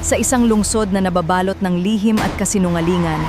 sa isang lungsod na nababalot ng lihim at kasinungalingan.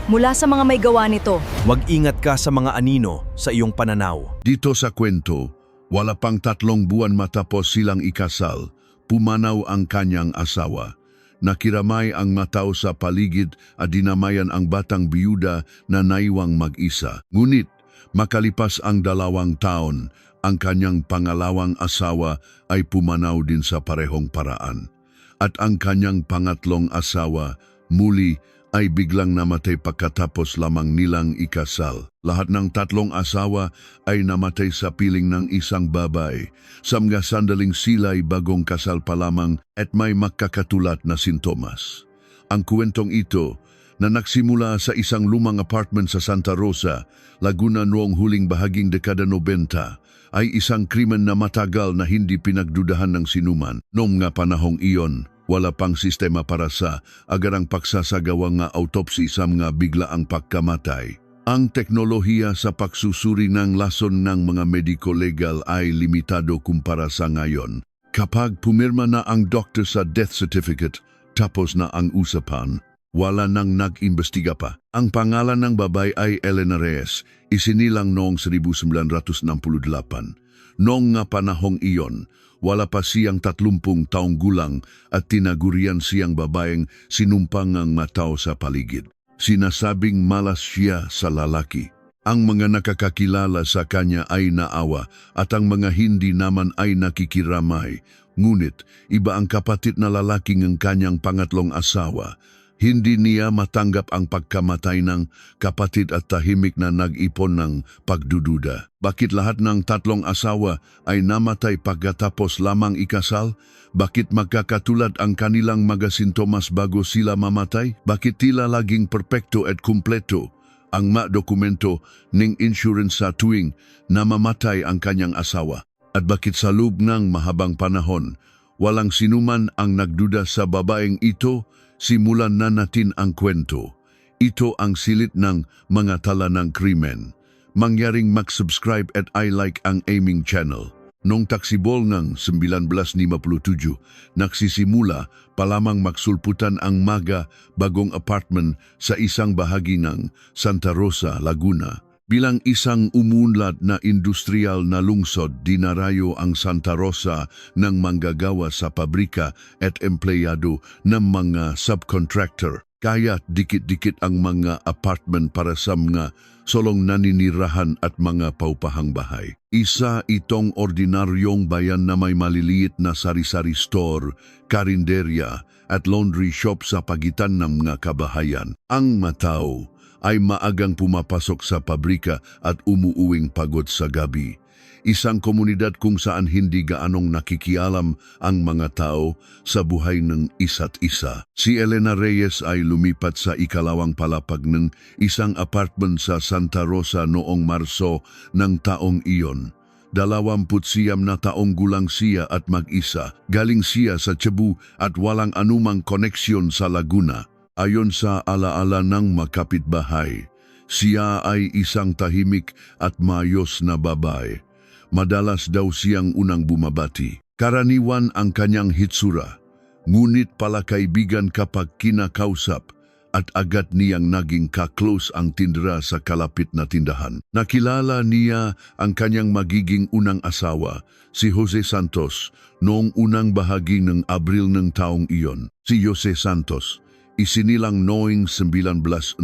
Mula sa mga may gawa nito, Mag-ingat ka sa mga anino sa iyong pananaw. Dito sa kwento, wala pang 3 buwan matapos silang ikasal, pumanaw ang kanyang asawa. Nakiramay ang matao sa paligid at dinamayan ang batang biyuda na naiwang mag-isa. Ngunit, makalipas ang 2 taon, ang kanyang pangalawang asawa ay pumanaw din sa parehong paraan. At ang kanyang pangatlong asawa, muli, ay biglang namatay pagkatapos lamang nilang ikasal. Lahat ng 3 asawa ay namatay sa piling ng isang babae. Sa mga sandaling sila'y bagong kasal pa lamang at may makakatulat na sintomas. Ang kwentong ito, na nagsimula sa isang lumang apartment sa Santa Rosa, Laguna noong huling bahaging dekada 90, ay isang krimen na matagal na hindi pinagdudahan ng sinuman. Noong nga panahong iyon, wala pang sistema para sa agarang pagsasagawa nga autopsy sa mga biglaang pagkamatay. Ang teknolohiya sa pagsusuri ng lason ng mga mediko-legal ay limitado kumpara sa ngayon. Kapag pumirma na ang doktor sa death certificate, tapos na ang usapan, wala nang nag-imbestiga pa. Ang pangalan ng babae ay Elena Reyes, isinilang noong 1968. Noong nga panahong iyon, wala pa siyang 30 taong gulang at tinagurian siyang babaeng sinumpangang matao sa paligid. Sinasabing malas siya sa lalaki. Ang mga nakakakilala sa kanya ay naawa at ang mga hindi naman ay nakikiramay. Ngunit iba ang kapatid na lalaki ng kanyang pangatlong asawa. Hindi niya matanggap ang pagkamatay ng kapatid at tahimik na nag-ipon ng pagdududa. Bakit lahat ng 3 asawa ay namatay pagkatapos lamang ikasal? Bakit magkakatulad ang kanilang mga sintomas bago sila mamatay? Bakit tila laging perpekto at kumpleto ang dokumento ng insurance sa tuwing namamatay ang kanyang asawa? At bakit sa loob ng mahabang panahon, walang sinuman ang nagduda sa babaeng ito? Simulan na natin ang kwento. Ito ang silid ng mga tala ng krimen. Mangyaring mag-subscribe at i-like ang aming channel. Noong taksibol ng 1957, nagsisimula pa lamang magsulputan ang mga bagong apartment sa isang bahagi ng Santa Rosa, Laguna. Bilang isang umunlad na industrial na lungsod, dinarayo ang Santa Rosa ng manggagawa sa pabrika at empleyado ng mga subcontractor. Kaya dikit-dikit ang mga apartment para sa mga solong naninirahan at mga paupahang bahay. Isa itong ordinaryong bayan na may maliliit na sari-sari store, karinderya at laundry shop sa pagitan ng mga kabahayan. Ang matao ay maagang pumapasok sa pabrika at umuuwing pagod sa gabi. Isang komunidad kung saan hindi gaanong nakikialam ang mga tao sa buhay ng isa't isa. Si Elena Reyes ay lumipat sa ikalawang palapag ng isang apartment sa Santa Rosa noong Marso ng taong iyon. 29 na taong gulang siya at mag-isa. Galing siya sa Cebu at walang anumang koneksyon sa Laguna. Ayon sa alaala ng makapitbahay, siya ay isang tahimik at maayos na babae. Madalas daw siyang unang bumabati. Karaniwan ang kanyang hitsura, ngunit pala kaibigan kapag kinakausap at agad niyang naging ka-close ang tindera sa kalapit na tindahan. Nakilala niya ang kanyang magiging unang asawa, si Jose Santos, noong unang bahagi ng Abril ng taong iyon. Si Jose Santos, isinilang noong 1965,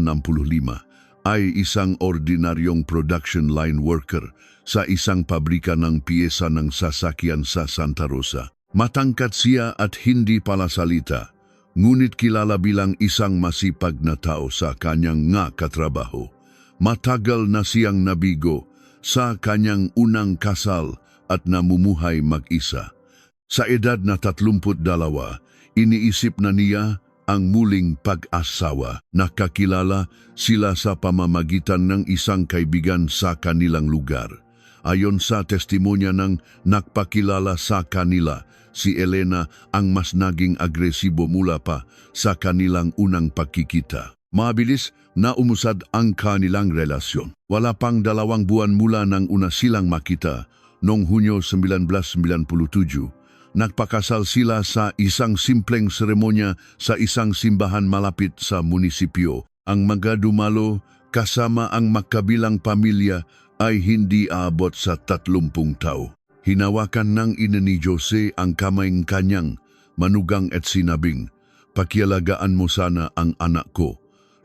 ay isang ordinaryong production line worker sa isang pabrika ng piyesa ng sasakyan sa Santa Rosa. Matangkat siya at hindi palasalita, ngunit kilala bilang isang masipag na tao sa kanyang nga katrabaho. Matagal na siyang nabigo sa kanyang unang kasal at namumuhay mag-isa. Sa edad na 32, iniisip na niya ang muling pag-asawa. Nakakilala sila sa pamamagitan ng isang kaibigan sa kanilang lugar. Ayon sa testimonya ng nakpakilala sa kanila, si Elena ang mas naging agresibo mula pa sa kanilang unang pagkikita. Mabilis na umusad ang kanilang relasyon. Wala pang 2 buwan mula nang una silang makita, noong Hunyo 1997, nagpakasal sila sa isang simpleng seremonya sa isang simbahan malapit sa munisipyo. Ang mga dumalo kasama ang magkabilang pamilya ay hindi aabot sa 30 tao. Hinawakan ng ina ni Jose ang kamay ng kanyang manugang at sinabing, "Pakialagaan mo sana ang anak ko."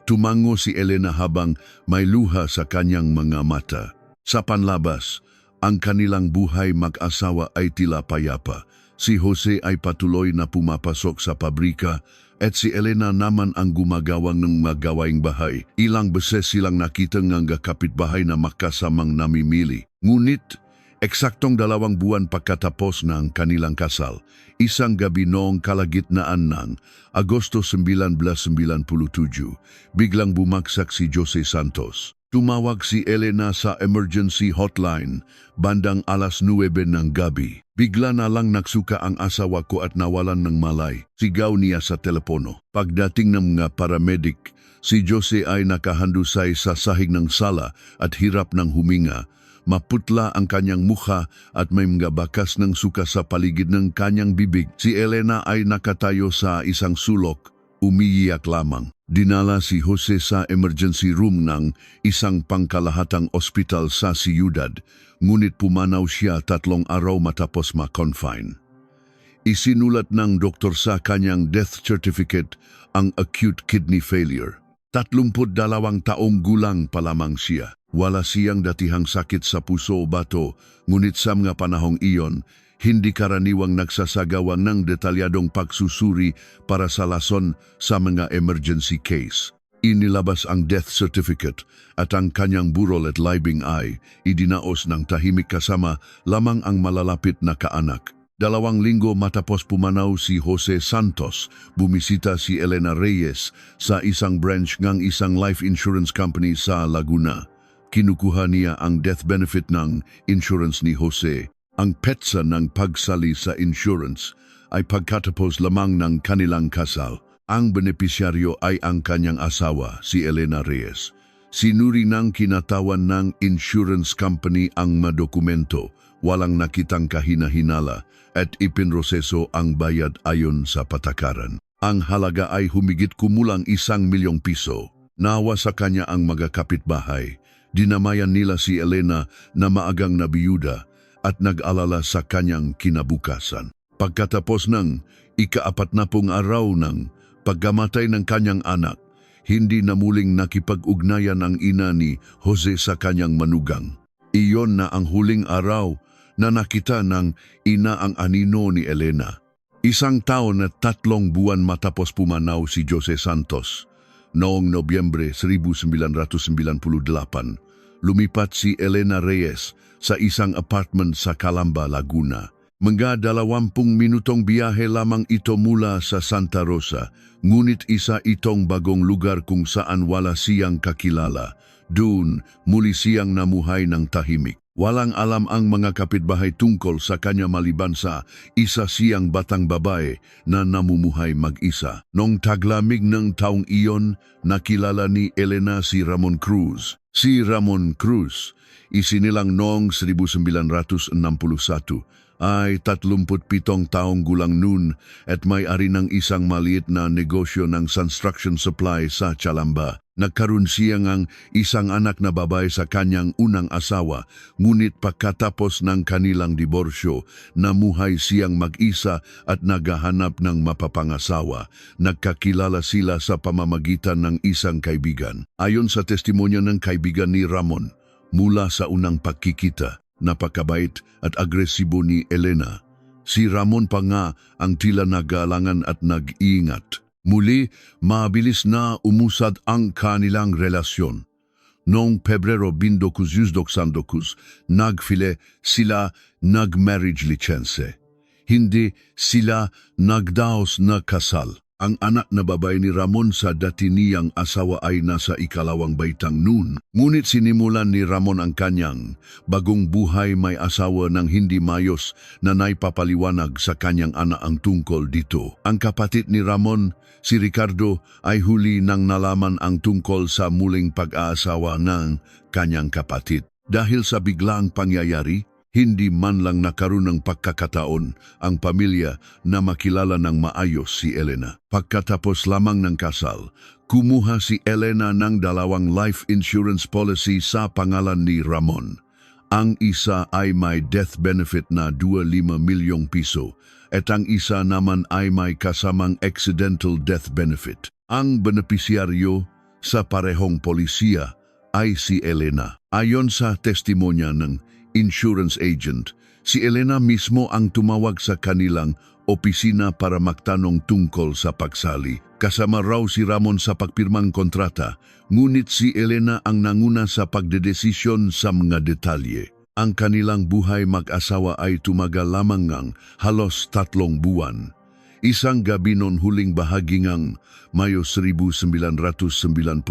Tumango si Elena habang may luha sa kanyang mga mata. Sa panlabas, ang kanilang buhay mag-asawa ay tila payapa. Si Jose ay patuloy na pumapasok sa pabrika at si Elena naman ang gumagawang ng magawaing bahay. Ilang beses silang nakita ng kapitbahay na makasamang namimili. Ngunit, eksaktong 2 buwan pagkatapos ng kanilang kasal, isang gabi noong kalagitnaan ng Agosto 1997, biglang bumagsak si Jose Santos. Tumawag si Elena sa emergency hotline bandang 9:09 ng gabi. Bigla na lang nagsuka ang asawa ko at nawalan ng malay. Sigaw niya sa telepono. Pagdating ng mga paramedic, si Jose ay nakahandusay sa sahig ng sala at hirap ng huminga. Maputla ang kanyang mukha at may mga bakas ng suka sa paligid ng kanyang bibig. Si Elena ay nakatayo sa isang sulok, umiiyak lamang. Dinala si Jose sa emergency room ng isang pangkalahatang ospital sa siyudad, ngunit pumanaw siya 3 araw matapos ma-confine. Isinulat ng doktor sa kanyang death certificate ang acute kidney failure. 32 taong gulang pa lamang siya. Wala siyang datihang sakit sa puso o bato, ngunit sa mga panahong iyon, hindi karaniwang nagsasagawa ng detalyadong pagsusuri para sa lason sa mga emergency case. Inilabas ang death certificate at ang kanyang burol at libing ay idinaos ng tahimik kasama lamang ang malalapit na kaanak. 2 linggo matapos pumanaw si Jose Santos, bumisita si Elena Reyes sa isang branch ng isang life insurance company sa Laguna. Kinukuha niya ang death benefit ng insurance ni Jose. Ang petsa ng pagsali sa insurance ay pagkatapos lamang ng kanilang kasal. Ang benepisyaryo ay ang kanyang asawa, si Elena Reyes. Sinuri ng kinatawan ng insurance company ang madokumento, walang nakitang kahina-hinala at ipinroseso ang bayad ayon sa patakaran. Ang halaga ay humigit kumulang 1 milyong piso. Nawa sa kanya ang mga kapitbahay. Dinamayan nila si Elena na maagang nabiyuda at nag-alala sa kanyang kinabukasan. Pagkatapos ng 40 araw ng pagkamatay ng kanyang anak, hindi na muling nakipag-ugnayan ang ina ni Jose sa kanyang manugang. Iyon na ang huling araw na nakita ng ina ang anino ni Elena. 1 taon at 3 buwan matapos pumanaw si Jose Santos. Noong Nobyembre 1998, lumipat si Elena Reyes sa isang apartment sa Calamba, Laguna. Mga 20 minutong biyahe lamang ito mula sa Santa Rosa, ngunit isa itong bagong lugar kung saan wala siyang kakilala. Doon, muli siyang namuhay ng tahimik. Walang alam ang mga kapitbahay tungkol sa kanya maliban sa isa siyang batang babae na namumuhay mag-isa. Nong taglamig ng taong iyon, nakilala ni Elena si Ramon Cruz. Si Ramon Cruz, isinilang noong 1961, ay 37 taong gulang noon at may-ari ng isang maliit na negosyo ng construction supply sa Calamba. Nagkaroon siya ng isang anak na babae sa kanyang unang asawa, ngunit pagkatapos ng kanilang diborsyo, namuhay siyang mag-isa at naghahanap ng mapapangasawa. Nagkakilala sila sa pamamagitan ng isang kaibigan. Ayon sa testimonya ng kaibigan ni Ramon, mula sa unang pagkikita, napakabait at agresibo ni Elena. Si Ramon pa nga ang tila nagalangan at nag-iingat. Muli, mabilis na umusad ang kanilang relasyon. Noong Pebrero 1999, nagfile sila nag-marriage license. Hindi sila nagdaos na kasal. Ang anak na babae ni Ramon sa dati niyang asawa ay nasa 2 baitang noon. Ngunit sinimulan ni Ramon ang kanyang bagong buhay may asawa ng hindi mayos na naipapaliwanag sa kanyang anak ang tungkol dito. Ang kapatid ni Ramon, si Ricardo, ay huli nang nalaman ang tungkol sa muling pag-aasawa ng kanyang kapatid. Dahil sa biglaang pangyayari, Hindi man lang nakaroon ng pagkakataon ang pamilya na makilala ng maayos si Elena. Pagkatapos lamang ng kasal, kumuha si Elena ng 2 life insurance policy sa pangalan ni Ramon. Ang isa ay may death benefit na 25 milyong piso at ang isa naman ay may kasamang accidental death benefit. Ang benepisyaryo sa parehong polisiya ay si Elena. Ayon sa testimonya ng insurance agent, si Elena mismo ang tumawag sa kanilang opisina para magtanong tungkol sa pagsali. Kasama raw si Ramon sa pagpirmang kontrata, ngunit si Elena ang nanguna sa pagdedesisyon sa mga detalye. Ang kanilang buhay mag-asawa ay tumagal lamang ng halos 3 buwan. Isang gabi noong huling bahagi ng Mayo 1999,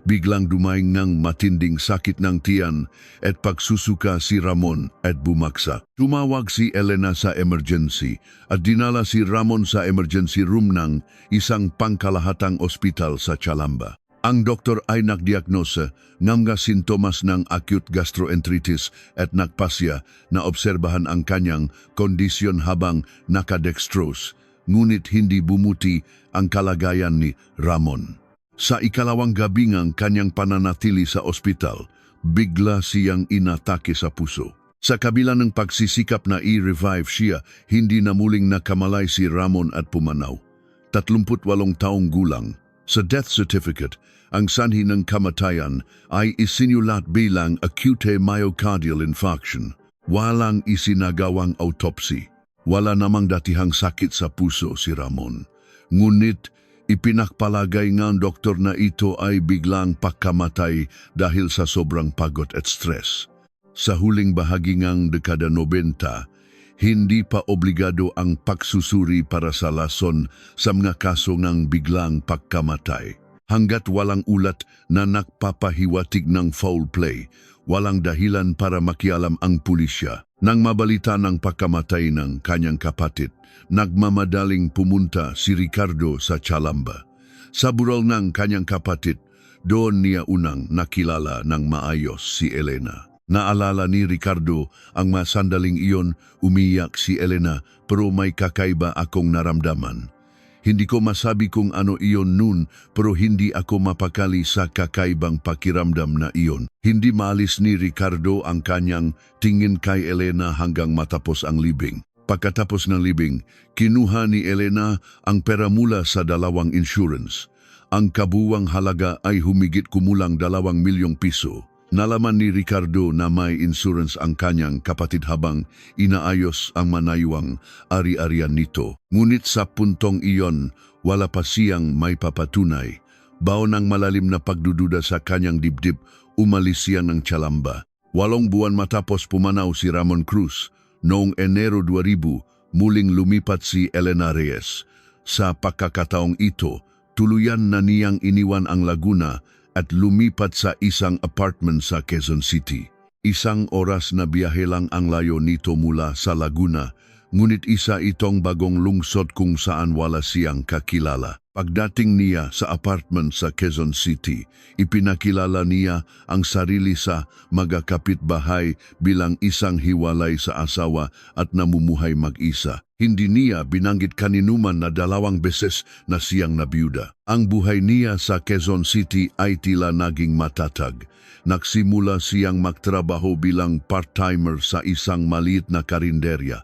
biglang dumaing ng matinding sakit ng tiyan at pagsusuka si Ramon at bumagsak. Tumawag si Elena sa emergency at dinala si Ramon sa emergency room ng isang pangkalahatang ospital sa Calamba. Ang doktor ay nagdiagnose ng mga sintomas ng acute gastroenteritis at nagpasya na obserbahan ang kanyang kondisyon habang nakadextrose, ngunit hindi bumuti ang kalagayan ni Ramon. Sa ikalawang gabi ng kanyang pananatili sa ospital, bigla siyang inatake sa puso. Sa kabila ng pagsisikap na i-revive siya, hindi na muling nakamalay si Ramon at pumanaw. 38 taong gulang. Sa death certificate, ang sanhi ng kamatayan ay isinulat bilang acute myocardial infarction. Walang isinagawang autopsy. Wala namang datihang sakit sa puso si Ramon. Ngunit ipinakpalagay ng doktor na ito ay biglang pagkamatay dahil sa sobrang pagod at stress. Sa huling bahagi ng dekada 90, hindi pa obligado ang pagsusuri para sa lason sa mga kaso ng biglang pagkamatay. Hanggat walang ulat na nagpapahiwatig ng foul play, walang dahilan para makialam ang pulisya. Nang mabalita ng pagkamatay ng kanyang kapatid, nagmamadaling pumunta si Ricardo sa Calamba. Sa burol ng kanyang kapatid, doon niya unang nakilala ng maayos si Elena. Naalala ni Ricardo ang masandaling iyon, umiyak si Elena, pero may kakaiba akong naramdaman. Hindi ko masabi kung ano iyon noon, pero hindi ako mapakali sa kakaibang pakiramdam na iyon. Hindi maalis ni Ricardo ang kanyang tingin kay Elena hanggang matapos ang libing. Pagkatapos ng libing, kinuha ni Elena ang pera mula sa 2 insurance. Ang kabuwang halaga ay humigit kumulang 2 milyong piso. Nalaman ni Ricardo na may insurance ang kanyang kapatid habang inaayos ang manayuang ari-arian nito. Ngunit sa puntong iyon, wala pa siyang may papatunay. Baon ng malalim na pagdududa sa kanyang dibdib, umalis siya ng Calamba. 8 buwan matapos pumanaw si Ramon Cruz, noong Enero 2000, muling lumipat si Elena Reyes. Sa pagkakataong ito, tuluyan na niyang iniwan ang Laguna at lumipat sa isang apartment sa Quezon City. 1 oras na biyahe lang ang layo nito mula sa Laguna, ngunit isa itong bagong lungsod kung saan wala siyang kakilala. Pagdating niya sa apartment sa Quezon City, ipinakilala niya ang sarili sa magkakapitbahay bilang isang hiwalay sa asawa at namumuhay mag-isa. Hindi niya binanggit kaninuman na 2 beses na siyang nabiyuda. Ang buhay niya sa Quezon City ay tila naging matatag. Nagsimula siyang magtrabaho bilang part-timer sa isang maliit na karinderya.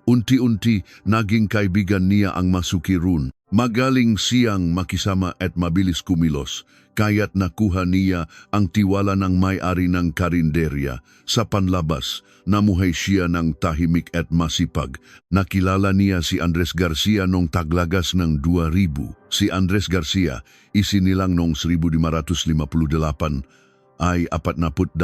Unti-unti naging kaibigan niya ang masukirun. Magaling siyang makisama at mabilis kumilos, kaya't nakuha niya ang tiwala ng may-ari ng karinderya. Sa panlabas, namuhay siya ng tahimik at masipag. Nakilala niya si Andres Garcia noong taglagas ng 2000. Si Andres Garcia, isinilang noong 1558, ay 42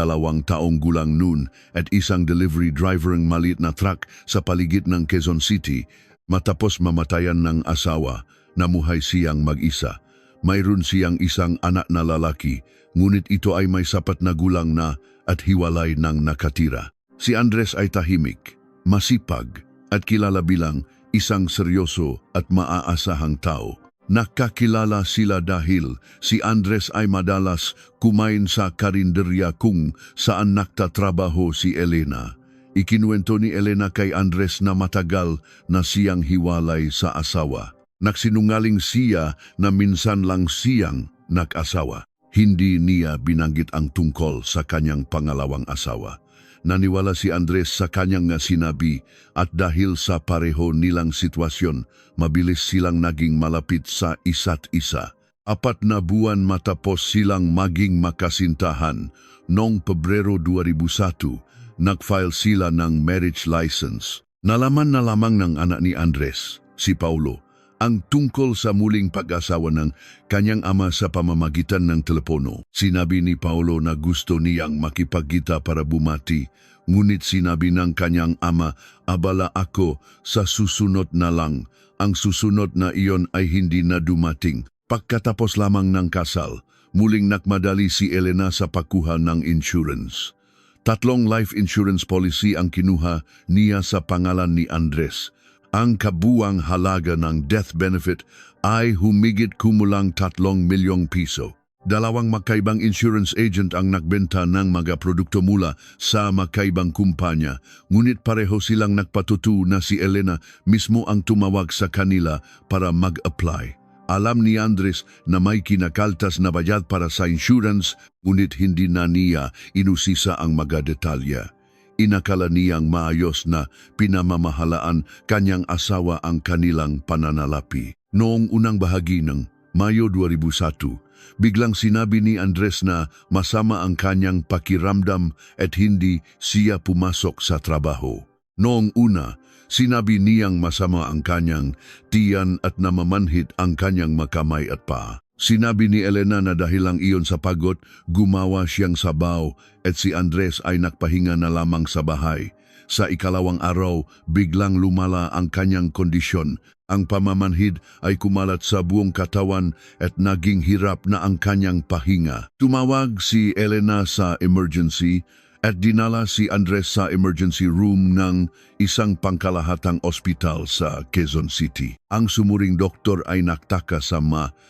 taong gulang noon at isang delivery driver ng maliit na truck sa paligid ng Quezon City. Matapos mamatayan ng asawa, namuhay siyang mag-isa. Mayroon siyang isang anak na lalaki, ngunit ito ay may sapat na gulang na at hiwalay ng nakatira. Si Andres ay tahimik, masipag at kilala bilang isang seryoso at maaasahang tao. Nakakilala sila dahil si Andres ay madalas kumain sa karinderya kung saan naktatrabaho si Elena. Ikinuwento ni Elena kay Andres na matagal na siyang hiwalay sa asawa. Nagsinungaling siya na minsan lang siyang nag-asawa. Hindi niya binanggit ang tungkol sa kanyang pangalawang asawa. Naniwala si Andres sa kanyang sinabi at dahil sa pareho nilang sitwasyon, mabilis silang naging malapit sa isa't isa. 4 na buwan matapos silang maging makasintahan, noong Pebrero 2001, nag-file sila ng marriage license. Nalaman na lamang ng anak ni Andres, si Paulo, ang tungkol sa muling pag-asawa ng kanyang ama sa pamamagitan ng telepono. Sinabi ni Paulo na gusto niyang makipagkita para bumati, ngunit sinabi ng kanyang ama, abala ako sa susunod na lang. Ang susunod na iyon ay hindi na dumating. Pagkatapos lamang ng kasal, muling nakmadali si Elena sa pagkuha ng insurance. 3 life insurance policy ang kinuha niya sa pangalan ni Andres. Ang kabuang halaga ng death benefit ay humigit kumulang 3 milyong piso. 2 magkaibang insurance agent ang nagbenta ng mga produkto mula sa magkaibang kumpanya, ngunit pareho silang nagpatutu na si Elena mismo ang tumawag sa kanila para mag-apply. Alam ni Andres na may kinakaltas na bayad para sa insurance, ngunit hindi na niya inusisa ang mga detalya. Inakala niyang maayos na pinamamahalaan kanyang asawa ang kanilang pananalapi. Noong unang bahagi ng Mayo 2001, biglang sinabi ni Andres na masama ang kanyang pakiramdam at hindi siya pumasok sa trabaho. Noong una, sinabi niyang masama ang kanyang tiyan at namamanhid ang kanyang makamay at paa. Sinabi ni Elena na dahil lang iyon sa pagod, gumawa siyang sabaw at si Andres ay nagpahinga na lamang sa bahay. Sa ikalawang araw, biglang lumala ang kanyang kondisyon. Ang pamamanhid ay kumalat sa buong katawan at naging hirap na ang kanyang pahinga. Tumawag si Elena sa emergency at dinala si Andres sa emergency room ng isang pangkalahatang ospital sa Quezon City. Ang sumuring doktor ay naktaka sa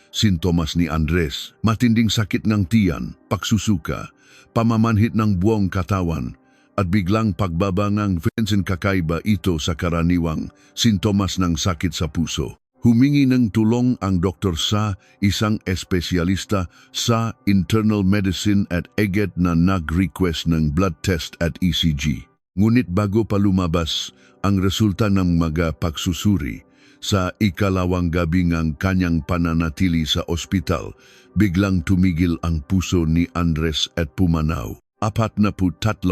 sintomas ni Andres. Matinding sakit ng tiyan, pagsusuka, pamamanhid ng buong katawan, at biglang pagbaba ng Vincent kakaiba ito sa karaniwang sintomas ng sakit sa puso. Humingi ng tulong ang doktor sa isang espesyalista sa internal medicine at agad na nag-request ng blood test at ECG. Ngunit bago pa lumabas ang resulta ng mga pagsusuri, sa ikalawang gabi ng kanyang pananatili sa ospital, biglang tumigil ang puso ni Andres at pumanaw. 43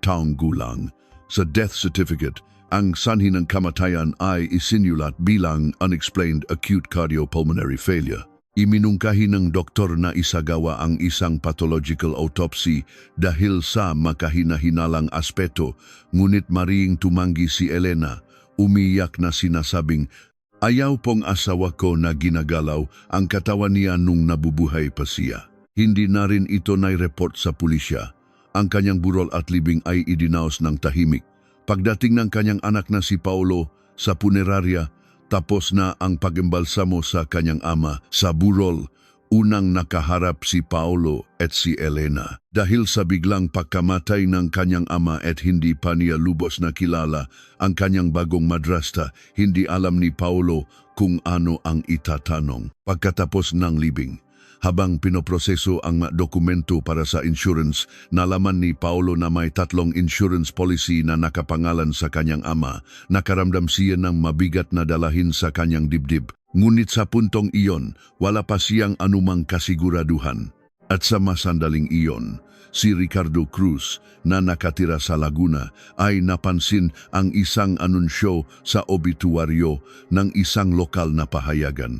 taong gulang. Sa death certificate, ang sanhi ng kamatayan ay isinulat bilang unexplained acute cardiopulmonary failure. Iminungkahi ng doktor na isagawa ang isang pathological autopsy dahil sa makahina-hinalang aspeto, ngunit mariing tumanggi si Elena, umiyak na sinasabing, ayaw pong asawa ko na ginagalaw ang katawan niya nung nabubuhay pa siya. Hindi na rin ito nai-report sa pulisya. Ang kanyang burol at libing ay idinaos ng tahimik. Pagdating ng kanyang anak na si Paulo sa punerarya, tapos na ang pag-embalsamo sa kanyang ama sa burol, unang nakaharap si Paulo at si Elena. Dahil sa biglang pagkamatay ng kanyang ama at hindi pa niya lubos na kilala ang kanyang bagong madrasta, hindi alam ni Paulo kung ano ang itatanong. Pagkatapos ng libing, habang pinoproseso ang dokumento para sa insurance, nalaman ni Paulo na may 3 insurance policy na nakapangalan sa kanyang ama. Nakaramdam siya ng mabigat na dalahin sa kanyang dibdib. Ngunit sa puntong iyon, wala pa siyang anumang kasiguraduhan. At sa masandaling iyon, si Ricardo Cruz na nakatira sa Laguna ay napansin ang isang anunsyo sa obituaryo ng isang lokal na pahayagan.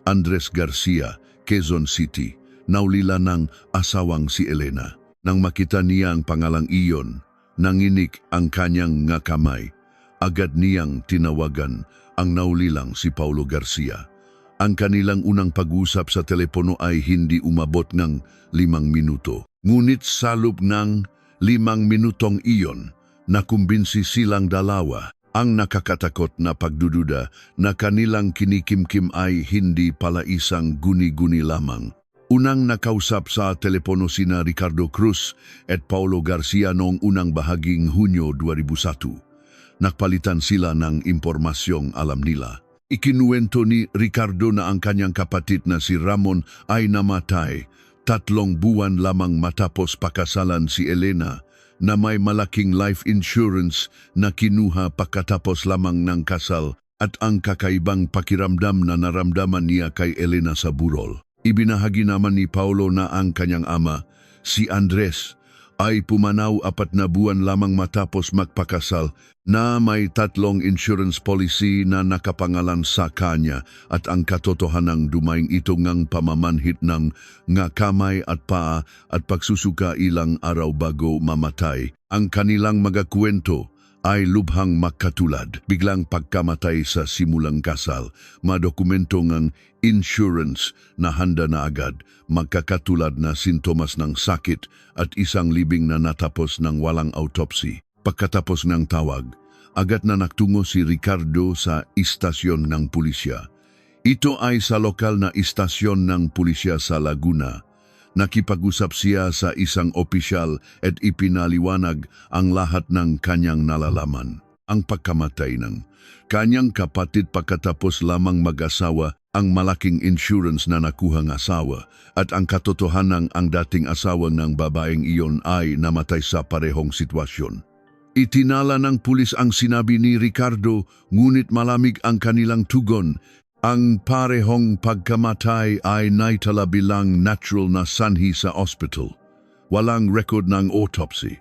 Andres Garcia, Quezon City, naulila ng asawang si Elena. Nang makita niya ang pangalang iyon, nanginik ang kanyang nga kamay. Agad niyang tinawagan ang naulilang si Paulo Garcia. Ang kanilang unang pag-usap sa telepono ay hindi umabot ng 5 minuto. Ngunit sa loob ng 5 minutong iyon, nakumbinsi silang dalawa. Ang nakakatakot na pagdududa na kanilang kinikimkim ay hindi pala isang guni-guni lamang. Unang nakausap sa telepono sina Ricardo Cruz at Paulo Garcia noong unang bahaging Hunyo 2001. Nakpalitan sila ng impormasyong alam nila. Ikinuwento ni Ricardo na ang kanyang kapatid na si Ramon ay namatay 3 buwan lamang matapos pakasalan si Elena na may malaking life insurance na kinuha pagkatapos lamang ng kasal at ang kakaibang pakiramdam na naramdaman niya kay Elena sa burol. Ibinahagi naman ni Paulo na ang kanyang ama, si Andres, ay pumanaw 4 na buwan lamang matapos magpakasal na may 3 insurance policy na nakapangalan sa kanya at ang katotohanang dumaing ito ngang pamamanhit ng nga kamay at paa at pagsusuka ilang araw bago mamatay. Ang kanilang mga kwento ay lubhang magkatulad. Biglang pagkamatay sa simulang kasal, madokumento ngang insurance na handa na agad, magkakatulad na sintomas ng sakit at isang libing na natapos ng walang autopsy. Pagkatapos ng tawag, agad na nagtungo si Ricardo sa istasyon ng pulisya. Ito ay sa lokal na istasyon ng pulisya sa Laguna. Nakipag-usap siya sa isang opisyal at ipinaliwanag ang lahat ng kanyang nalalaman. Ang pagkamatay ng kanyang kapatid pagkatapos lamang mag-asawa, ang malaking insurance na nakuhang asawa, at ang katotohanang ang dating asawa ng babaeng iyon ay namatay sa parehong sitwasyon. Itinala ng pulis ang sinabi ni Ricardo, ngunit malamig ang kanilang tugon. Ang parehong pagkamatay ay naitala bilang natural na sanhi sa ospital. Walang record ng autopsy.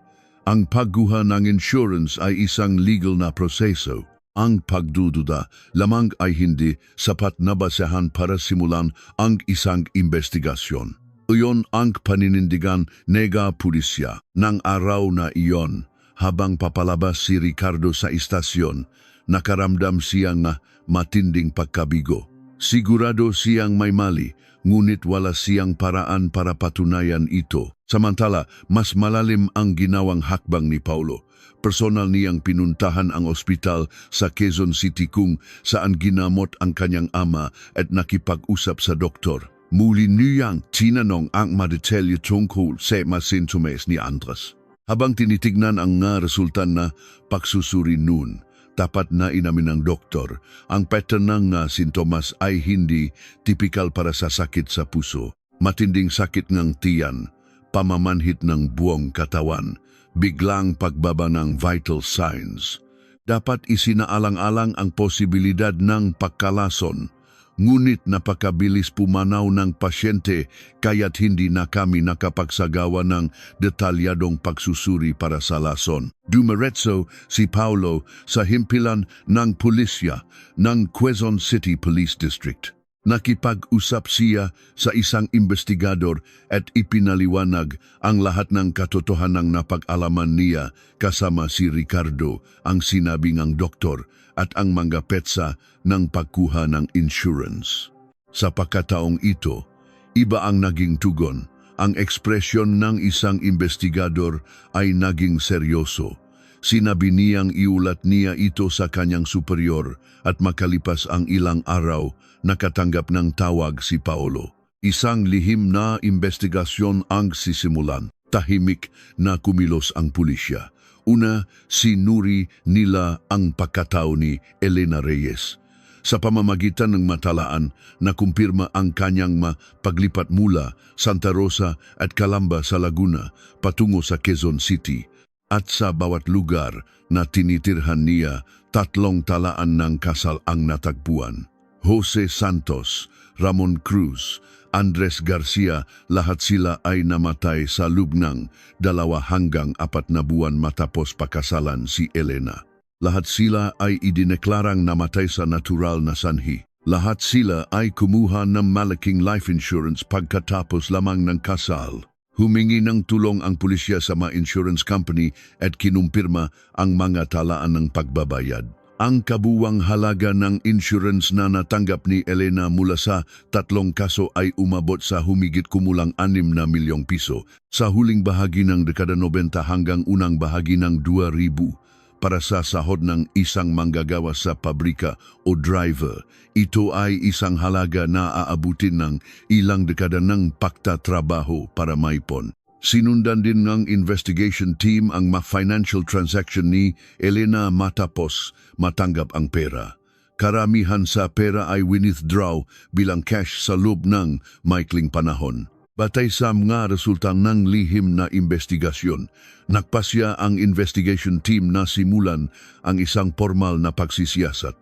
Ang pagguha ng insurance ay isang legal na proseso. Ang pagdududa lamang ay hindi sapat na basehan para simulan ang isang investigasyon. Iyon ang paninindigan nega pulisya ng araw na iyon. Habang papalabas si Ricardo sa istasyon, nakaramdam siyang matinding pagkabigo. Sigurado siyang may mali, ngunit wala siyang paraan para patunayan ito. Samantala, mas malalim ang ginawang hakbang ni Paulo. Personal niyang pinuntahan ang ospital sa Quezon City kung saan ginamot ang kanyang ama at nakipag-usap sa doktor. Muli niyang tinanong ang madetalye tungkol sa mga sintomas ni Andres. Habang tinitignan ang nga resultan na pagsusuri noon, tapat na inamin ng doktor, ang pattern ng sintomas ay hindi tipikal para sa sakit sa puso. Matinding sakit ng tiyan, pamamanhit ng buong katawan, biglang pagbaba ng vital signs. Dapat isinaalang-alang ang posibilidad ng pagkalason, ngunit napakabilis pumanaw ng pasyente kaya't hindi na kami nakapagsagawa ng detalyadong pagsusuri para sa lason. Dumiretso si Paulo sa himpilan ng pulisya ng Quezon City Police District. Nakipag-usap siya sa isang investigador at ipinaliwanag ang lahat ng katotohanang napag-alaman niya kasama si Ricardo, ang sinabi ng doktor at ang mga petsa ng pagkuha ng insurance. Sa pagkataong ito, iba ang naging tugon. Ang ekspresyon ng isang investigador ay naging seryoso. Sinabi niyang iulat niya ito sa kanyang superior at makalipas ang ilang araw, nakatanggap ng tawag si Paulo. Isang lihim na investigasyon ang sisimulan. Tahimik na kumilos ang pulisya. Una, sinuri nila ang pagkatao ni Elena Reyes. Sa pamamagitan ng matalaan, nakumpirma ang kanyang paglipat mula Santa Rosa at Calamba sa Laguna patungo sa Quezon City. At sa bawat lugar na tinitirhan niya, 3 talaan ng kasal ang natagpuan. Jose Santos, Ramon Cruz, Andres Garcia, lahat sila ay namatay sa loob ng 2 hanggang 4 na buwan matapos pakasalan si Elena. Lahat sila ay idineklarang namatay sa natural na sanhi. Lahat sila ay kumuha ng malaking life insurance pagkatapos lamang ng kasal. Humingi ng tulong ang pulisya sa mga insurance company at kinumpirma ang mga talaan ng pagbabayad. Ang kabuwang halaga ng insurance na natanggap ni Elena mula sa 3 kaso ay umabot sa humigit kumulang 6 na milyong piso. Sa huling bahagi ng dekada 90 hanggang unang bahagi ng 2000, para sa sahod ng isang manggagawa sa pabrika o driver. Ito ay isang halaga na aabutin ng ilang dekada ng pakta trabaho para maipon. Sinundan din ng investigation team ang financial transaction ni Elena matapos matanggap ang pera. Karamihan sa pera ay withdraw bilang cash sa loob ng maikling panahon. Batay sa mga resulta ng lihim na investigasyon, nagpasya ang investigation team na simulan ang isang formal na pagsisiyasat.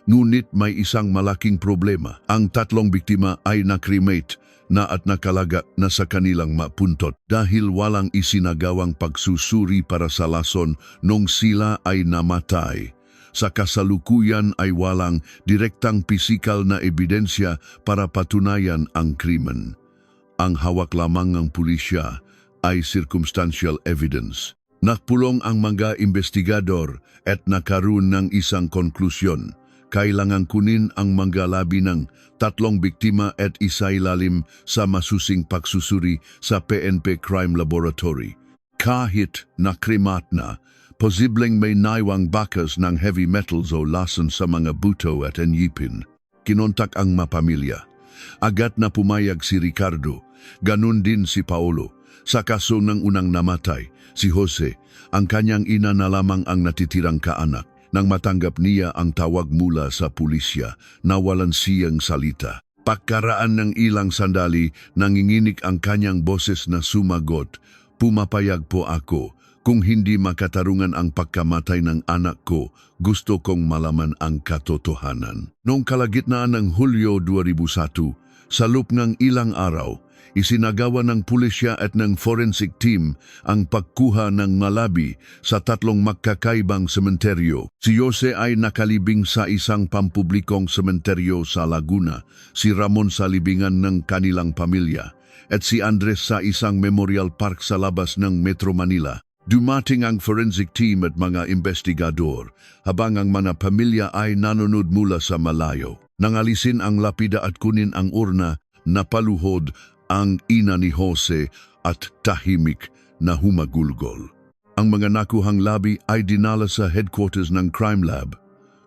Ngunit may isang malaking problema. Ang 3 biktima ay nakremate na at nakalaga na sa kanilang mapuntot dahil walang isinagawang pagsusuri para sa lason nung sila ay namatay. Sa kasalukuyan ay walang direktang pisikal na ebidensya para patunayan ang krimen. Ang hawak lamang ng pulisya ay circumstantial evidence. Nakpulong ang mga investigador at nakaroon ng isang konklusyon. Kailangan kunin ang mga labi ng 3 biktima at isailalim sa masusing pagsusuri sa PNP Crime Laboratory. Kahit nakrimat na, posibleng may naiwang bakas ng heavy metals o lason sa mga buto at ngipin. Kinontak ang mapamilya. Agad na pumayag si Ricardo, ganun din si Paolo. Sa kaso ng unang namatay, si Jose, ang kanyang ina na lamang ang natitirang kaanak. Nang matanggap niya ang tawag mula sa pulisya, nawalan siyang salita. Pagkaraan ng ilang sandali, nanginginig ang kanyang boses na sumagot, "Pumapayag po ako. Kung hindi makatarungan ang pagkamatay ng anak ko, gusto kong malaman ang katotohanan." Noong kalagitnaan ng Hulyo 2001, sa loob ng ilang araw, isinagawa ng pulisya at ng forensic team ang pagkuha ng malabi sa 3 magkakaibang sementeryo. Si Jose ay nakalibing sa isang pampublikong sementeryo sa Laguna, si Ramon sa libingan ng kanilang pamilya, at si Andres sa isang memorial park sa labas ng Metro Manila. Dumating ang forensic team at mga investigador habang ang mga pamilya ay nanonood mula sa malayo. Nangalisin ang lapida at kunin ang urna, napaluhod ang ina ni Jose at tahimik na humagulgol. Ang mga nakuhang labi ay dinala sa headquarters ng crime lab.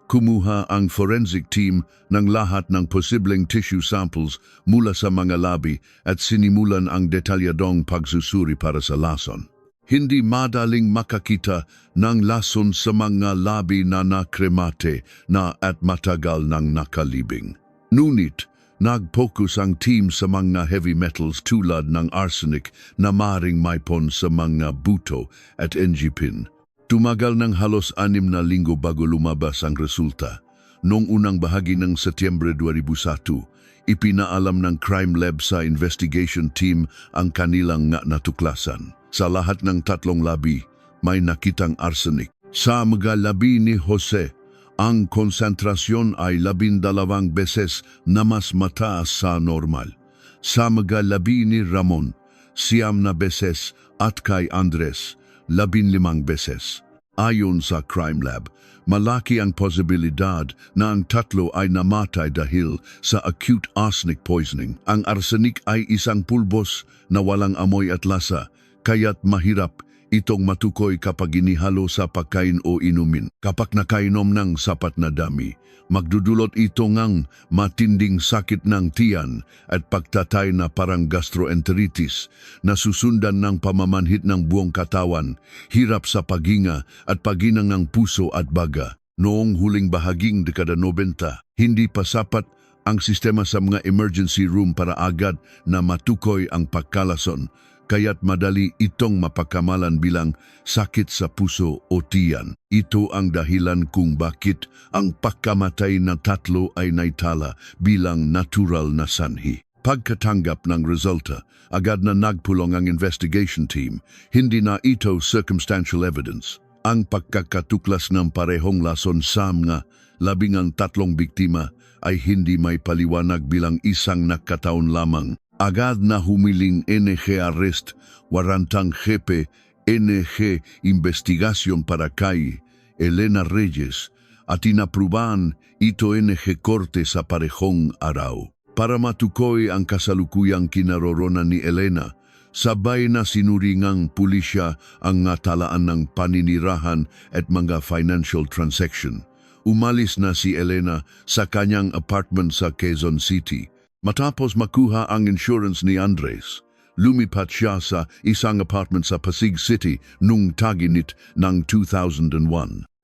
Kumuha ang forensic team ng lahat ng posibleng tissue samples mula sa mga labi at sinimulan ang detalyadong pagsusuri para sa lason. Hindi madaling makakita ng lason sa mga labi na nakremate na at matagal nang nakalibing. Ngunit, nag-focus ang team sa mga heavy metals tulad ng arsenic na maring maipon sa mga buto at ngipin. Tumagal ng halos 6 na linggo bago lumabas ang resulta. Noong unang bahagi ng Setyembre 2001, ipinaalam ng crime lab sa investigation team ang kanilang natuklasan. Sa lahat ng 3 labi, may nakitang arsenic. Sa mga labi ni Jose, ang konsentrasyon ay 12 beses na mas mataas sa normal. Sa mga labi ni Ramon, 9 beses at kay Andres, 15 beses. Ayon sa crime lab, malaki ang posibilidad na ang 3 ay namatay dahil sa acute arsenic poisoning. Ang arsenic ay isang pulbos na walang amoy at lasa, kaya't mahirap itong matukoy kapag inihalo sa pagkain o inumin. Kapag nakainom ng sapat na dami, magdudulot ito ng matinding sakit ng tiyan at pagtatay na parang gastroenteritis na susundan ng pamamanhit ng buong katawan, hirap sa paghinga at paghinang ng puso at baga. Noong huling bahaging dekada 90, hindi pa sapat ang sistema sa mga emergency room para agad na matukoy ang pagkalason, kaya't madali itong mapagkamalan bilang sakit sa puso o tiyan. Ito ang dahilan kung bakit ang pagkamatay na 3 ay naitala bilang natural na sanhi. Pagkatanggap ng resulta, agad na nagpulong ang investigation team. Hindi na ito circumstantial evidence. Ang pagkakatuklas ng parehong lason sa mga 13 biktima ay hindi may paliwanag bilang isang nakataon lamang. Agad na humiling NG arrest, warrantang jefe NG investigasyon para kay Elena Reyes at inaprubahan ito NG Korte sa parehong araw. Para matukoy ang kasalukuyang kinaroroonan ni Elena, Sabay na sinuringang pulisya ang ngatalaan ng paninirahan at mga financial transaction. Umalis na si Elena sa kanyang apartment sa Quezon City. Matapos makuha ang insurance ni Andres, lumipat siya sa isang apartment sa Pasig City nung tag-init ng 2001.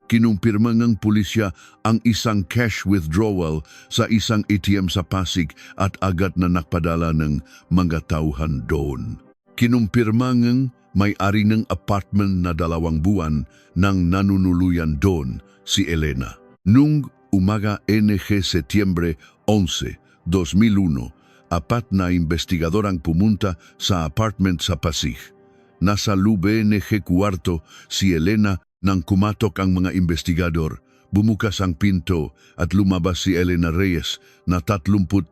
Kinumpirma ng pulisya ang isang cash withdrawal sa isang ATM sa Pasig at agad na nakpadala ng mga tauhan doon. Kinumpirma ng may-ari ng apartment na 2 buwan nang nanunuluyan doon si Elena. Nung umaga NG Setyembre 11, 2001, 4 na investigador ang pumunta sa apartment sa Pasig. Nasa loob NG kwarto si Elena nang kumatok ang mga investigador. Bumukas ang pinto at lumabas si Elena Reyes na 33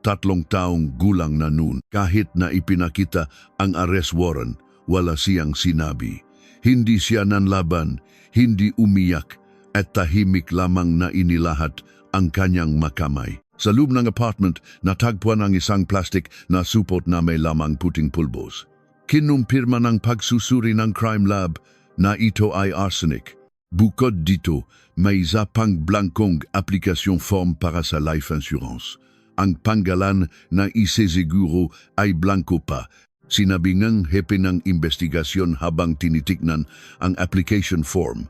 taong gulang na noon. Kahit na ipinakita ang arrest warrant, wala siyang sinabi. Hindi siya nanlaban, hindi umiyak, at tahimik lamang na inilahat ang kanyang makamay. Sa loob ng apartment, natagpuan ang isang plastic na supot na may lamang puting pulbos. Kinumpirma ng pagsusuri ng crime lab na ito ay arsenic. Bukod dito, may isa pang blankong aplikasyon form para sa life insurance. Ang pangalan na iseseguro ay blanco pa. Sinabi ngang hepe ng investigasyon habang tinitignan ang application form.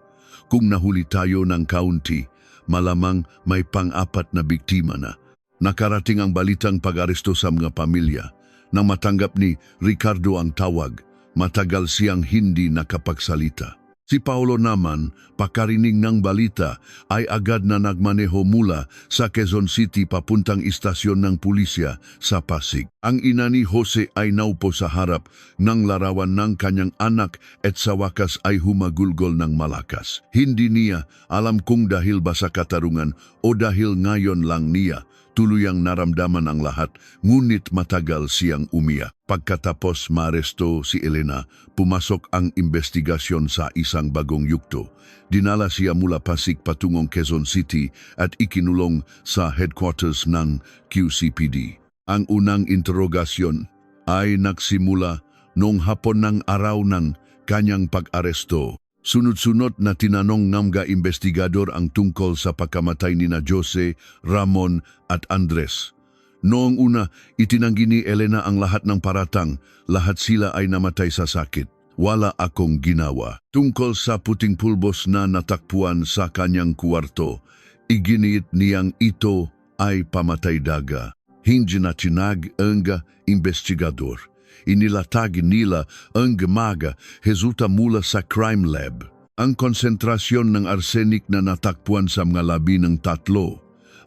Kung nahuli tayo ng kaunti, malamang may pang-4 na biktima na. Nakarating ang balitang pag-aresto sa mga pamilya. Nang matanggap ni Ricardo ang tawag, matagal siyang hindi nakapagsalita. Si Paulo naman, pakarinig ng balita, ay agad na nagmaneho mula sa Quezon City papuntang istasyon ng pulisya sa Pasig. Ang ina ni Jose ay naupo sa harap ng larawan ng kanyang anak at sa wakas ay humagulgol ng malakas. Hindi niya alam kung dahil ba sa katarungan o dahil ngayon lang niya tuluyang naramdaman ang lahat, ngunit matagal siyang umiyak. Pagkatapos maaresto si Elena, pumasok ang investigasyon sa isang bagong yugto. Dinala siya mula Pasig patungong Quezon City at ikinulong sa headquarters ng QCPD. Ang unang interogasyon ay nagsimula noong hapon ng araw ng kanyang pag-aresto. Sunod-sunod na tinanong ng mga investigador ang tungkol sa pagkamatay ni na Jose, Ramon at Andres. Noong una, itinanggi ni Elena ang lahat ng paratang, lahat sila ay namatay sa sakit. Wala akong ginawa. Tungkol sa puting pulbos na natakpuan sa kanyang kwarto, iginiit niyang ito ay pamatay daga. Hindi na tinag ang investigador. Inilatag nila ang gemaga resulta mula sa crime lab. Ang konsentrasyon ng arsenic na natakpuan sa mga labi ng 3,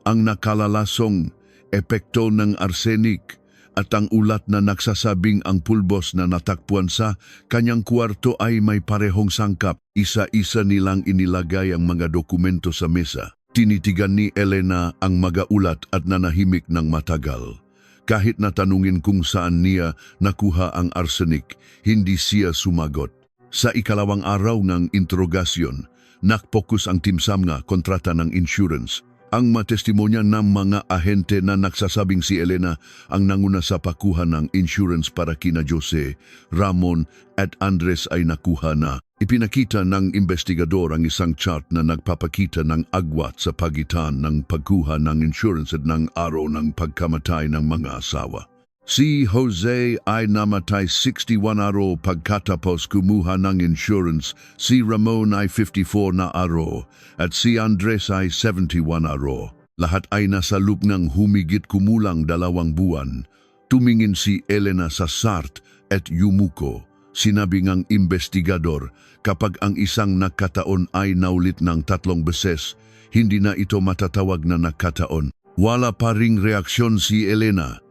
ang nakalalasong epekto ng arsenic at ang ulat na nagsasabing ang pulbos na natakpuan sa kanyang kwarto ay may parehong sangkap. Isa-isa nilang inilagay ang mga dokumento sa mesa. Tinitigan ni Elena ang mga ulat at nanahimik ng matagal. Kahit natanungin kung saan niya nakuha ang arsenic, hindi siya sumagot. Sa ikalawang araw ng interogasyon, nakpokus ang Team Samnga kontrata ng insurance. Ang matestimonya ng mga ahente na nagsasabing si Elena ang nanguna sa pakuha ng insurance para kina Jose, Ramon at Andres ay nakuha na. Ipinakita ng investigador ang isang chart na nagpapakita ng agwat sa pagitan ng pagkuha ng insurance at ng araw ng pagkamatay ng mga asawa. Si Jose ay namatay 61 araw pagkatapos kumuha ng insurance, si Ramon ay 54 na araw at si Andres ay 71 araw. Lahat ay nasa loob ng humigit kumulang 2 buwan. Tumingin si Elena sa Sart at yumuko. Sinabi ngang investigador, kapag ang isang nakataon ay naulit ng 3 beses, hindi na ito matatawag na nakataon. Wala pa ring reaksyon si Elena.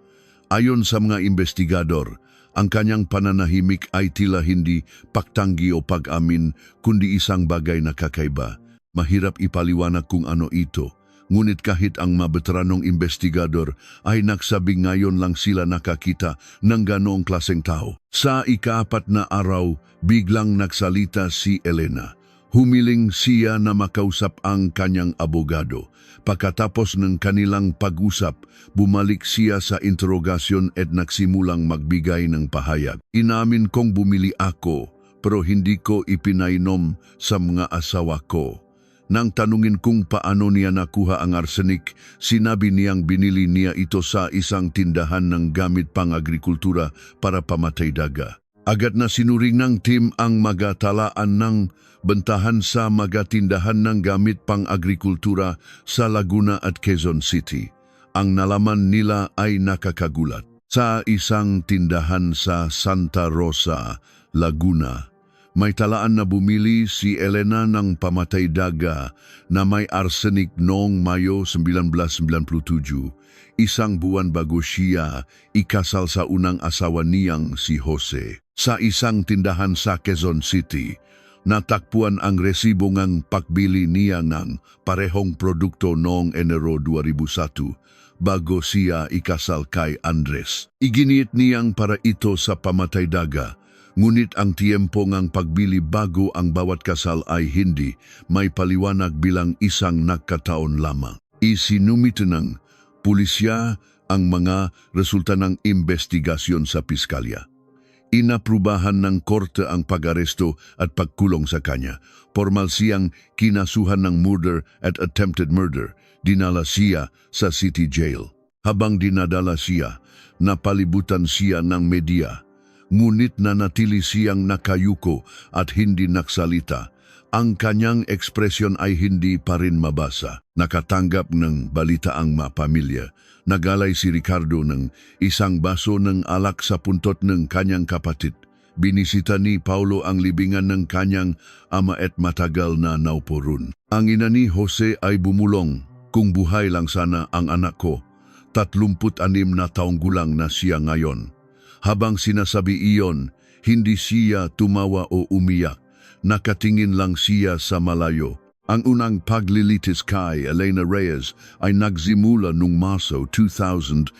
Ayon sa mga investigador, ang kanyang pananahimik ay tila hindi pagtanggi o pag-amin, kundi isang bagay na kakaiba. Mahirap ipaliwanag kung ano ito. Ngunit kahit ang mabeteranong investigador ay nagsabi ngayon lang sila nakakita ng ganoong klaseng tao. Sa ika-4 na araw, biglang nagsalita si Elena. Humiling siya na makausap ang kanyang abogado. Pagkatapos ng kanilang pag-usap, bumalik siya sa interogasyon at nagsimulang magbigay ng pahayag. Inamin kong bumili ako, pero hindi ko ipinainom sa mga asawa ko. Nang tanungin kung paano niya nakuha ang arsenic, sinabi niyang binili niya ito sa isang tindahan ng gamit pang-agrikultura para pamatay daga. Agad na sinuring ng team ang magatalaan ng bentahan sa magatindahan ng gamit pang-agrikultura sa Laguna at Quezon City. Ang nalaman nila ay nakakagulat. Sa isang tindahan sa Santa Rosa, Laguna, may talaan na bumili si Elena ng pamatay daga na may arsenic noong Mayo 1997, isang buwan bago siya ikasal sa unang asawa niyang si Jose. Sa isang tindahan sa Quezon City, natakpuan ang resibo ng pagbili niya ng parehong produkto noong Enero 2001 bago siya ikasal kay Andres. Iginiit niyang para ito sa pamatay daga. Ngunit ang tiempo ngang pagbili bago ang bawat kasal ay hindi may paliwanag bilang isang nagkataon lamang. Isinumite ng pulisya ang mga resulta ng investigasyon sa piskalya. Inaprubahan ng korte ang pag-aresto at pagkulong sa kanya. Formal siyang kinasuhan ng murder at attempted murder. Dinala siya sa city jail. Habang dinadala siya, napalibutan siya ng media. Ngunit nanatili siyang nakayuko at hindi naksalita. Ang kanyang ekspresyon ay hindi pa rin mabasa. Nakatanggap ng balita ang mapamilya. Nagalay si Ricardo ng isang baso ng alak sa puntot ng kanyang kapatid. Binisita ni Paulo ang libingan ng kanyang ama at matagal na nauporun. Ang ina ni Jose ay bumulong, "Kung buhay lang sana ang anak ko, 36 na taong gulang na siya ngayon." Habang sinasabi iyon, hindi siya tumawa o umiyak. Nakatingin lang siya sa malayo. Ang unang paglilitis kay Elena Reyes ay nagsimula noong Marso 2002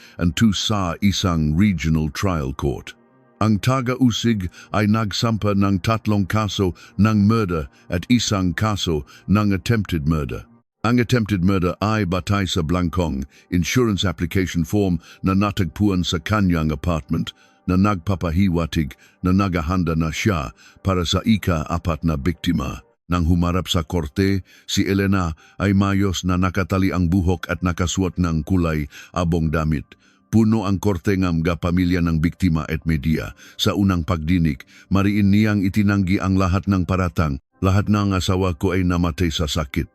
sa isang regional trial court. Ang taga-usig ay nagsampa ng 3 kaso ng murder at isang kaso ng attempted murder. Ang attempted murder ay batay sa blankong insurance application form na natagpuan sa kanyang apartment na nagpapahiwatig na naghahanda na siya para sa ika-4 na biktima. Nang humarap sa korte, si Elena ay mayos na nakatali ang buhok at nakasuot ng kulay abong damit. Puno ang korte ng pamilya ng biktima at media. Sa unang pagdinig, mariin niyang itinanggi ang lahat ng paratang. Lahat ng asawa ko ay namatay sa sakit.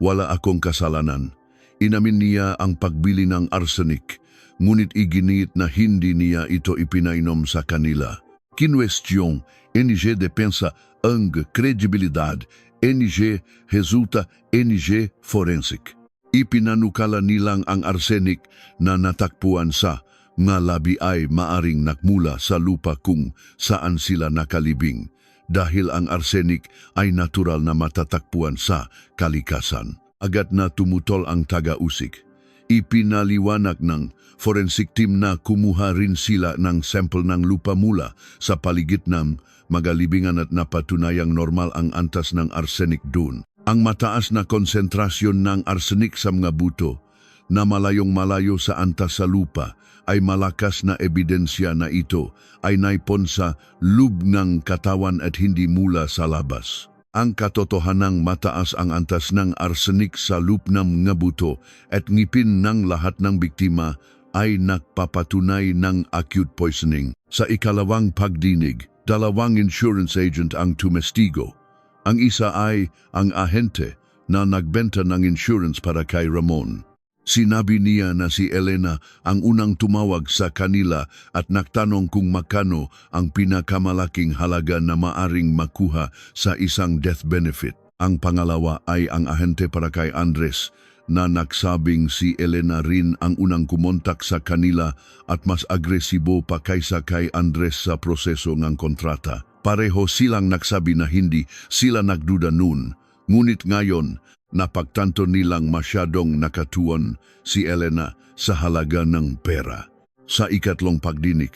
Wala akong kasalanan. Inamin niya ang pagbili ng arsenic, ngunit iginit na hindi niya ito ipinainom sa kanila. Kinwestiyon, NG depensa ang kredibilidad, NG resulta NG forensic. Ipinanukala nilang ang arsenic na natakpuan sa nga labi ay maaring nakmula sa lupa kung saan sila nakalibing, dahil ang arsenic ay natural na matatakpuan sa kalikasan. Agad na tumutol ang taga-usig. Ipinaliwanag ng forensic team na kumuha rin sila ng sample ng lupa mula sa paligid ng magalibingan at napatunayang normal ang antas ng arsenic doon. Ang mataas na konsentrasyon ng arsenic sa mga buto na malayong-malayo sa antas sa lupa ay malakas na ebidensya na ito ay naipon sa loob ng katawan at hindi mula sa labas. Ang katotohanang mataas ang antas ng arsenic sa loob ng mga buto at ngipin ng lahat ng biktima ay nagpapatunay ng acute poisoning. Sa ikalawang pagdinig, 2 insurance agent ang tumestigo. Ang isa ay ang ahente na nagbenta ng insurance para kay Ramon. Sinabi niya na si Elena ang unang tumawag sa kanila at nagtanong kung magkano ang pinakamalaking halaga na maaring makuha sa isang death benefit. Ang pangalawa ay ang ahente para kay Andres na nagsabing si Elena rin ang unang kumontak sa kanila at mas agresibo pa kaysa kay Andres sa proseso ng kontrata. Pareho silang nagsabi na hindi sila nagduda noon, ngunit ngayon napagtanto nilang masyadong nakatuon si Elena sa halaga ng pera. Sa ikatlong pagdinig,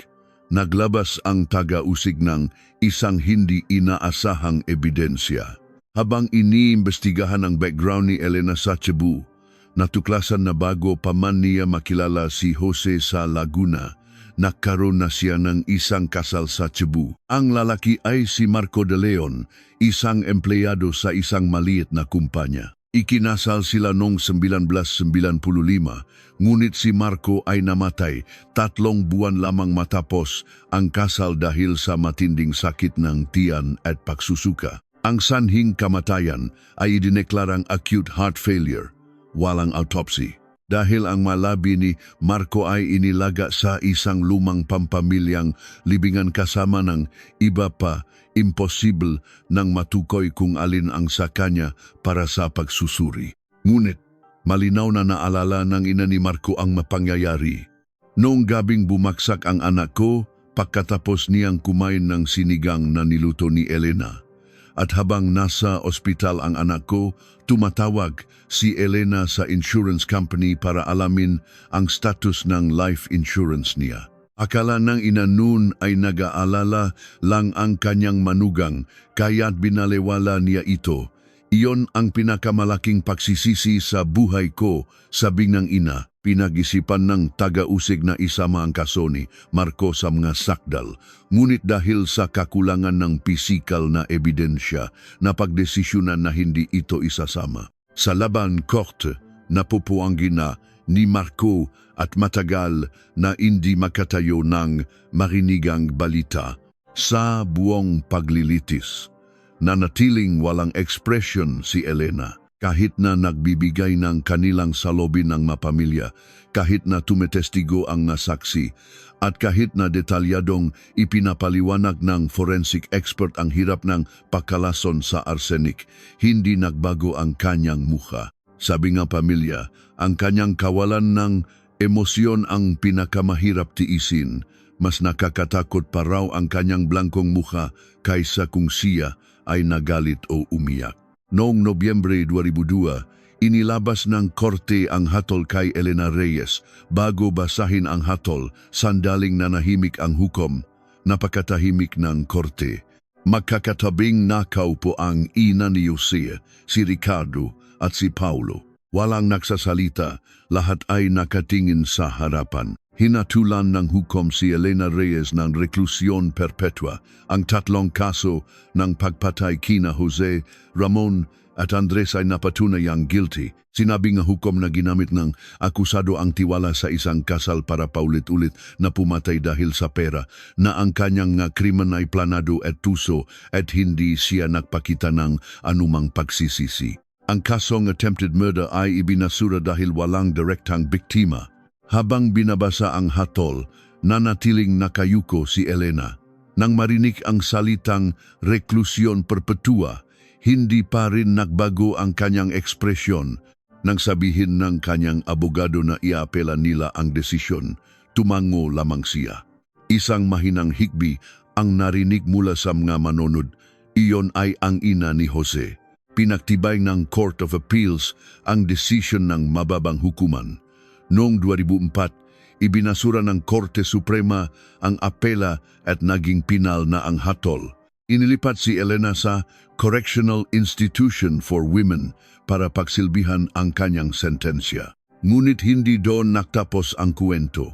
naglabas ang taga-usig ng isang hindi inaasahang ebidensya. Habang iniimbestigahan ang background ni Elena sa Cebu, natuklasan na bago pa man niya makilala si Jose sa Laguna, nagkaroon na siya ng isang kasal sa Cebu. Ang lalaki ay si Marco de Leon, isang empleyado sa isang maliit na kumpanya. Ikinasal sila noong 1995, ngunit si Marco ay namatay 3 buwan lamang matapos ang kasal dahil sa matinding sakit ng tiyan at pagsusuka. Ang sanhing kamatayan ay idineklarang acute heart failure, walang autopsy. Dahil ang malabi ni Marco ay inilaga sa isang lumang pampamilyang libingan kasama ng iba pa, imposible nang matukoy kung alin ang sa kanya para sa pagsusuri. Ngunit, malinaw na naalala ng ina ni Marco ang mapangyayari. Noong gabing bumagsak ang anak ko, pagkatapos niyang kumain ng sinigang na niluto ni Elena. At habang nasa ospital ang anak ko, tumatawag si Elena sa insurance company para alamin ang status ng life insurance niya. Akala ng ina noon ay nag-aalala lang ang kanyang manugang, kaya't binalewala niya ito. Iyon ang pinakamalaking pagsisisi sa buhay ko, sabi ng ina. Pinag-isipan ng taga-usig na isama ang kaso ni Marco sa mga sakdal. Ngunit dahil sa kakulangan ng pisikal na ebidensya, napagdesisyonan na hindi ito isasama. Sa laban korte, napupuanggi na ni Marco at matagal na hindi makatayo ng marinigang balita. Sa buong paglilitis, nanatiling walang ekspresyon si Elena. Kahit na nagbibigay ng kanilang salobin ng mapamilya, kahit na tumetestigo ang nasaksi, at kahit na detalyadong ipinapaliwanag ng forensic expert ang hirap ng pagkalason sa arsenic, hindi nagbago ang kanyang mukha. Sabi nga pamilya, ang kanyang kawalan ng emosyon ang pinakamahirap tiisin. Mas nakakatakot pa raw ang kanyang blankong mukha kaysa kung siya ay nagalit o umiyak. Noong Nobyembre 2002, inilabas ng korte ang hatol kay Elena Reyes. Bago basahin ang hatol, sandaling nanahimik ang hukom. Napakatahimik ng korte. Magkakatabing nakaupo ang ina ni Jose, si Ricardo at si Paulo. Walang nagsasalita, lahat ay nakatingin sa harapan. Hinatulan ng hukom si Elena Reyes ng reklusyon perpetua, ang 3 kaso ng pagpatay kina Jose, Ramon at Andres ay napatunayang guilty. Sinabi nga hukom na ginamit ng akusado ang tiwala sa isang kasal para paulit-ulit na pumatay dahil sa pera, na ang kanyang krimen ay planado at tuso at hindi siya nagpakita ng anumang pagsisisi. Ang kasong attempted murder ay ibinasura dahil walang direktang biktima. Habang binabasa ang hatol, nanatiling nakayuko si Elena. Nang marinig ang salitang reklusyon perpetua, hindi pa rin nagbago ang kanyang ekspresyon. Nang sabihin ng kanyang abogado na iapela nila ang desisyon, tumango lamang siya. Isang mahinang hikbi ang narinig mula sa mga manonod. Iyon ay ang ina ni Jose. Pinaktibay ng Court of Appeals ang desisyon ng mababang hukuman. Noong 2004, ibinasura ng Korte Suprema ang apela at naging pinal na ang hatol. Inilipat si Elena sa Correctional Institution for Women para pagsilbihan ang kanyang sentensya. Ngunit hindi doon nagtapos ang kwento.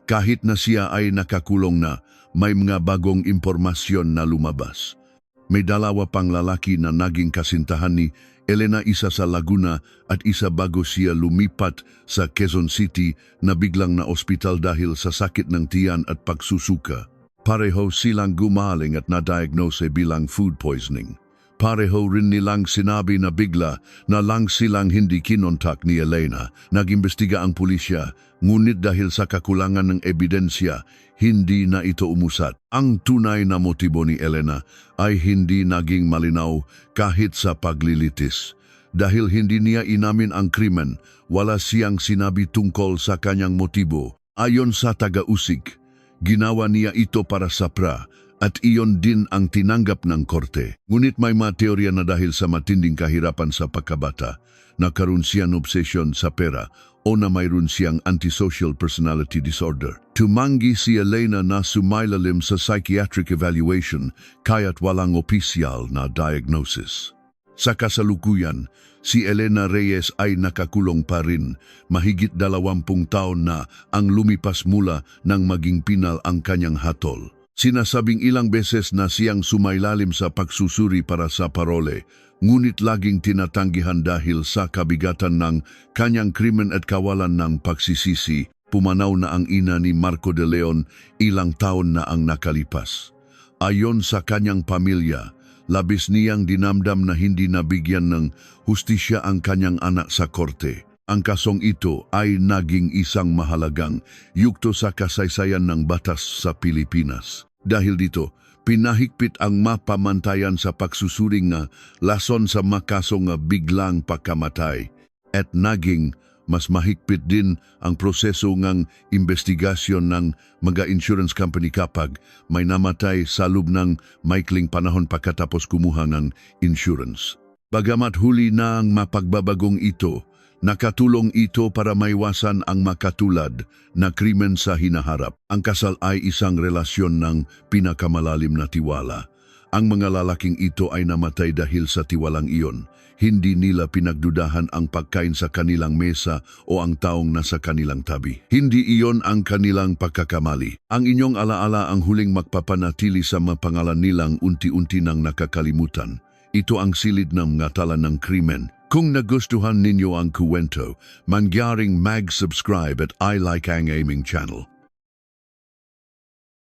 Kahit na siya ay nakakulong na, may mga bagong impormasyon na lumabas. May 2 pang lalaki na naging kasintahan ni Elena, isa sa Laguna at isa bago siya lumipat sa Quezon City na biglang na ospital dahil sa sakit ng tiyan at pagsusuka. Pareho silang gumaling at na-diagnose bilang food poisoning. Pareho rin nilang sinabi na bigla na lang silang hindi kinontak ni Elena. Nag-imbestiga ang pulisya, ngunit dahil sa kakulangan ng ebidensya, hindi na ito umusat. Ang tunay na motibo ni Elena ay hindi naging malinaw kahit sa paglilitis. Dahil hindi niya inamin ang krimen, wala siyang sinabi tungkol sa kanyang motibo. Ayon sa taga-usig, ginawa niya ito para sa pra at iyon din ang tinanggap ng korte. Ngunit may mga teorya na dahil sa matinding kahirapan sa pagkabata, nagkaroon siyang obsession sa pera o na mayroon siyang antisocial personality disorder. Tumanggi si Elena na sumailalim sa psychiatric evaluation kaya't walang opisyal na diagnosis. Sa kasalukuyan, si Elena Reyes ay nakakulong pa rin. Mahigit 20 taon na ang lumipas mula nang maging pinal ang kanyang hatol. Sinasabing ilang beses na siyang sumailalim sa pagsusuri para sa parole, ngunit laging tinatanggihan dahil sa kabigatan ng kanyang krimen at kawalan ng pagsisisi. Pumanaw na ang ina ni Marco de Leon, ilang taon na ang nakalipas. Ayon sa kanyang pamilya, labis niyang dinamdam na hindi nabigyan ng hustisya ang kanyang anak sa korte. Ang kasong ito ay naging isang mahalagang yugto sa kasaysayan ng batas sa Pilipinas. Dahil dito, pinahigpit ang mapamantayan sa pagsusuring nga lason sa makaso nga biglang pagkamatay at naging mas mahigpit din ang proseso ngang investigasyon ng mga insurance company kapag may namatay sa loob ng maikling panahon pagkatapos kumuha ng insurance. Bagamat huli na ang mapagbabagong ito, nakatulong ito para maiwasan ang makatulad na krimen sa hinaharap. Ang kasal ay isang relasyon ng pinakamalalim na tiwala. Ang mga lalaking ito ay namatay dahil sa tiwalang iyon. Hindi nila pinagdudahan ang pagkain sa kanilang mesa o ang taong nasa kanilang tabi. Hindi iyon ang kanilang pagkakamali. Ang inyong alaala ang huling magpapanatili sa mga pangalan nilang unti-unti nang nakakalimutan. Ito ang silid ng ngatalan ng krimen. Kung nagustuhan ninyo ang kuwento, mangyaring mag-subscribe at I Like Ang Aming channel.